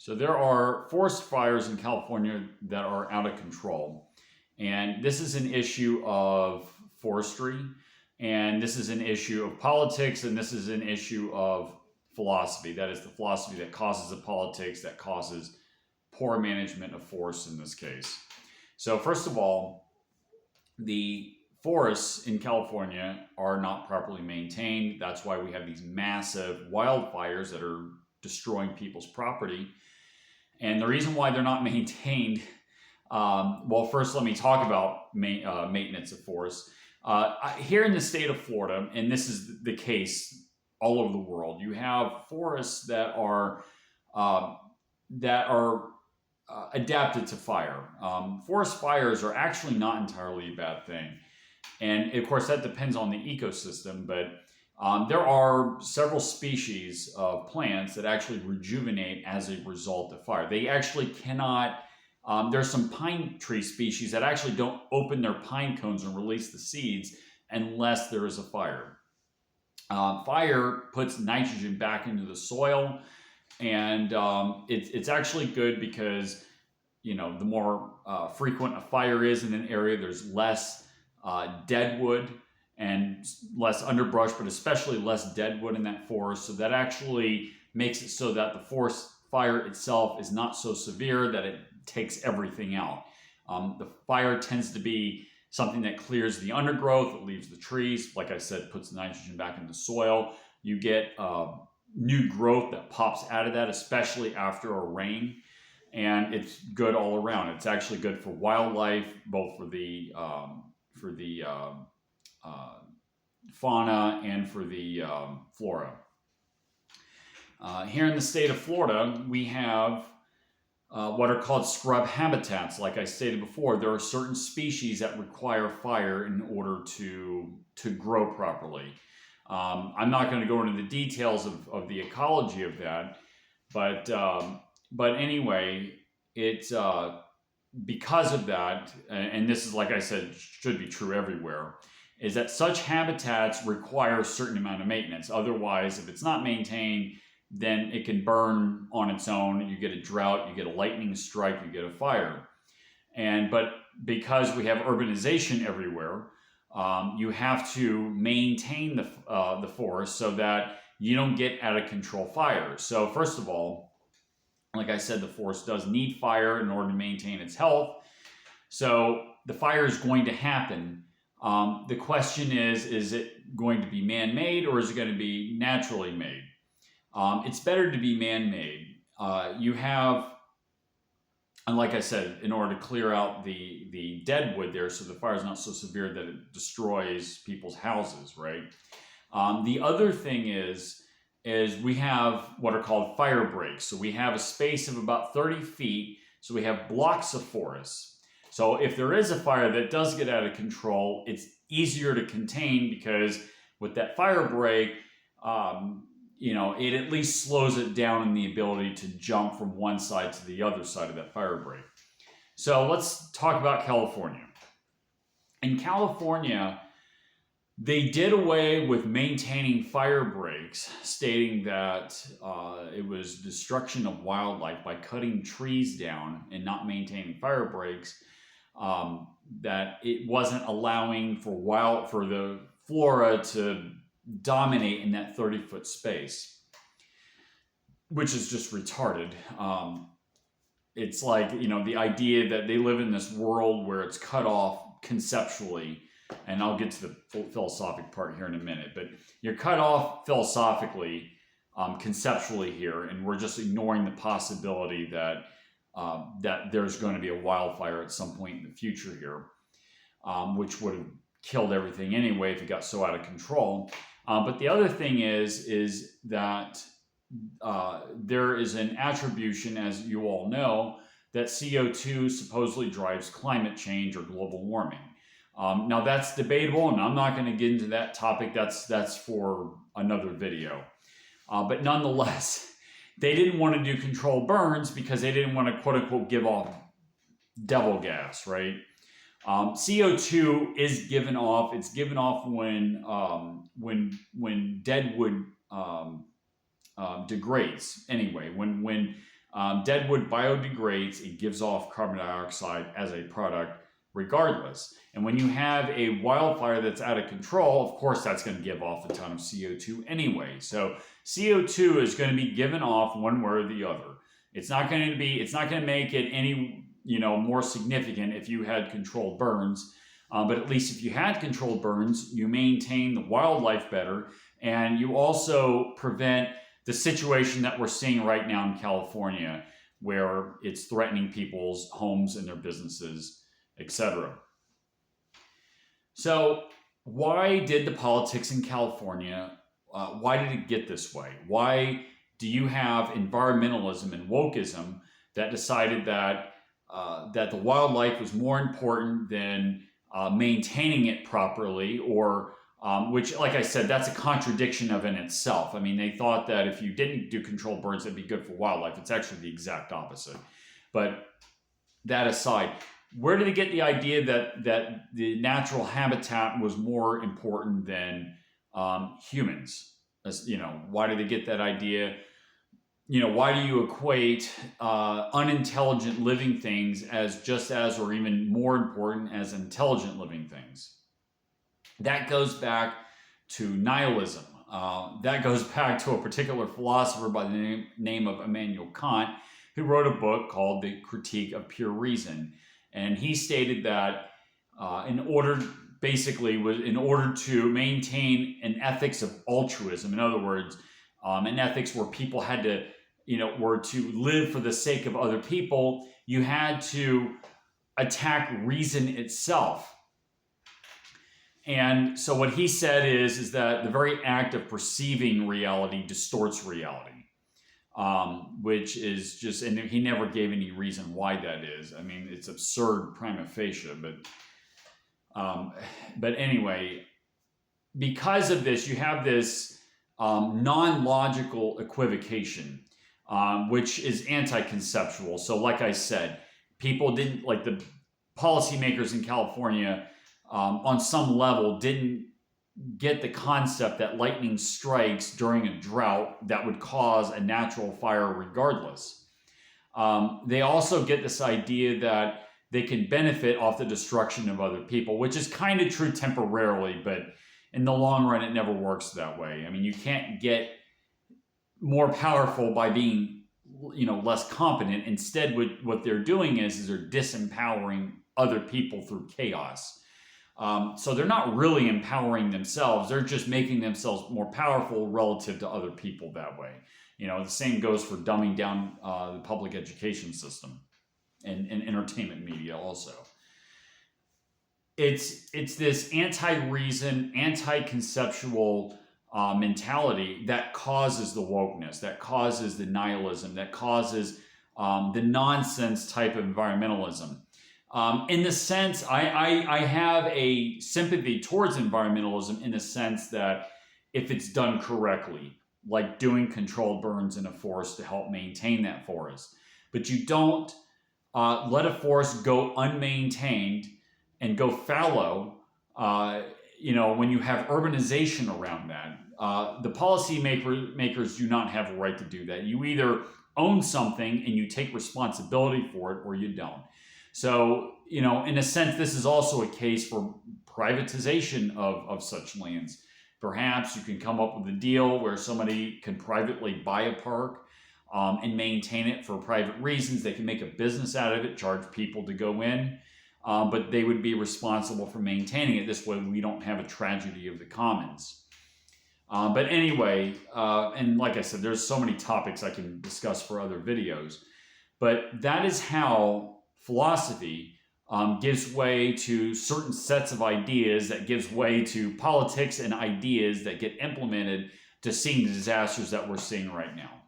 So there are forest fires in California that are out of control. And this is an issue of forestry, and this is an issue of politics, and this is an issue of philosophy. That is the philosophy that causes the politics, that causes poor management of forests in this case. So, first of all, the forests in California are not properly maintained. That's why we have these massive wildfires that are destroying people's property. And the reason why they're not maintained, well, first let me talk about maintenance of forests. Here in the state of Florida, and this is the case all over the world, you have forests uh, that are adapted to fire. Forest fires are actually not entirely a bad thing. And of course, that depends on the ecosystem, but there are several species of plants that actually rejuvenate as a result of fire. They actually cannot, there's some pine tree species that actually don't open their pine cones and release the seeds unless there is a fire. Fire puts nitrogen back into the soil, and it's actually good because the more frequent a fire is in an area, there's less dead wood and less underbrush, but especially less dead wood in that forest. So that actually makes it so that the forest fire itself is not so severe that it takes everything out. The fire tends to be something that clears the undergrowth, it leaves the trees, like I said, puts nitrogen back in the soil. You get new growth that pops out of that, especially after a rain. And it's good all around. It's actually good for wildlife, both for the fauna and for the flora. Here in the state of Florida, we have what are called scrub habitats. Like I stated before, there are certain species that require fire in order to grow properly. I'm not going to go into the details of the ecology of that, but anyway, it's because of that, and this is, like I said, should be true everywhere, is that such habitats require a certain amount of maintenance. Otherwise, if it's not maintained, then it can burn on its own. You get a drought, you get a lightning strike, you get a fire. But because we have urbanization everywhere, you have to maintain the forest so that you don't get out of control fires. So first of all, like I said, the forest does need fire in order to maintain its health. So the fire is going to happen. The question is it going to be man-made or is it going to be naturally made? It's better to be man-made. You have, and like I said, in order to clear out the dead wood there so the fire is not so severe that it destroys people's houses, right? The other thing is we have what are called fire breaks. So we have a space of about 30 feet. So we have blocks of forest. So if there is a fire that does get out of control, it's easier to contain because with that fire break, it at least slows it down in the ability to jump from one side to the other side of that fire break. So let's talk about California. In California, they did away with maintaining fire breaks, stating that it was destruction of wildlife by cutting trees down and not maintaining fire breaks, that it wasn't allowing for the flora to dominate in that 30-foot space, which is just retarded. It's like, the idea that they live in this world where it's cut off conceptually. And I'll get to the philosophic part here in a minute, but you're cut off philosophically, conceptually here, and we're just ignoring the possibility that there's going to be a wildfire at some point in the future here, which would have killed everything anyway if it got so out of control. But the other thing is that there is an attribution, as you all know, that CO2 supposedly drives climate change or global warming. Now that's debatable, and I'm not going to get into that topic. That's for another video. But nonetheless, they didn't want to do controlled burns because they didn't want to, quote unquote, give off devil gas, right? CO2 is given off. It's given off when dead wood degrades. Anyway, when Deadwood biodegrades, it gives off carbon dioxide as a product regardless. And when you have a wildfire that's out of control, of course that's going to give off a ton of CO2 anyway. So CO2 is going to be given off one way or the other. It's not going to make it any, more significant if you had controlled burns. But at least if you had controlled burns, you maintain the wildlife better, and you also prevent the situation that we're seeing right now in California, where it's threatening people's homes and their businesses, etc. So why did the politics in California, why did it get this way? Why do you have environmentalism and wokeism that decided that the wildlife was more important than maintaining it properly, or which, like I said, that's a contradiction of in itself. I mean, they thought that if you didn't do controlled burns, it'd be good for wildlife. It's actually the exact opposite. But that aside, where did they get the idea that the natural habitat was more important than humans? Why did they get that idea? Why do you equate unintelligent living things as just as or even more important as intelligent living things? That goes back to nihilism. That goes back to a particular philosopher by the name of Immanuel Kant, who wrote a book called The Critique of Pure Reason. And he stated that in order to maintain an ethics of altruism, in other words, an ethics where people had to, were to live for the sake of other people, you had to attack reason itself. And so what he said is that the very act of perceiving reality distorts reality, which is just, and he never gave any reason why that is. I mean, it's absurd prima facie, but anyway, because of this, you have this non-logical equivocation, which is anti-conceptual. So like I said, people didn't, like the policymakers in California, on some level didn't get the concept that lightning strikes during a drought that would cause a natural fire regardless. They also get this idea that they can benefit off the destruction of other people, which is kind of true temporarily, but in the long run, it never works that way. I mean, you can't get more powerful by being, less competent. Instead, what they're doing is they're disempowering other people through chaos. So they're not really empowering themselves. They're just making themselves more powerful relative to other people that way. The same goes for dumbing down the public education system and entertainment media also. It's this anti-reason, anti-conceptual mentality that causes the wokeness, that causes the nihilism, that causes the nonsense type of environmentalism. In the sense, I have a sympathy towards environmentalism in the sense that if it's done correctly, like doing controlled burns in a forest to help maintain that forest. But you don't let a forest go unmaintained and go fallow, when you have urbanization around that. The policy makers do not have a right to do that. You either own something and you take responsibility for it, or you don't. So, in a sense, this is also a case for privatization of such lands. Perhaps you can come up with a deal where somebody can privately buy a park and maintain it for private reasons. They can make a business out of it, charge people to go in, but they would be responsible for maintaining it. This way we don't have a tragedy of the commons. But anyway, and like I said, there's so many topics I can discuss for other videos, but that is how philosophy gives way to certain sets of ideas, that gives way to politics and ideas that get implemented to seeing the disasters that we're seeing right now.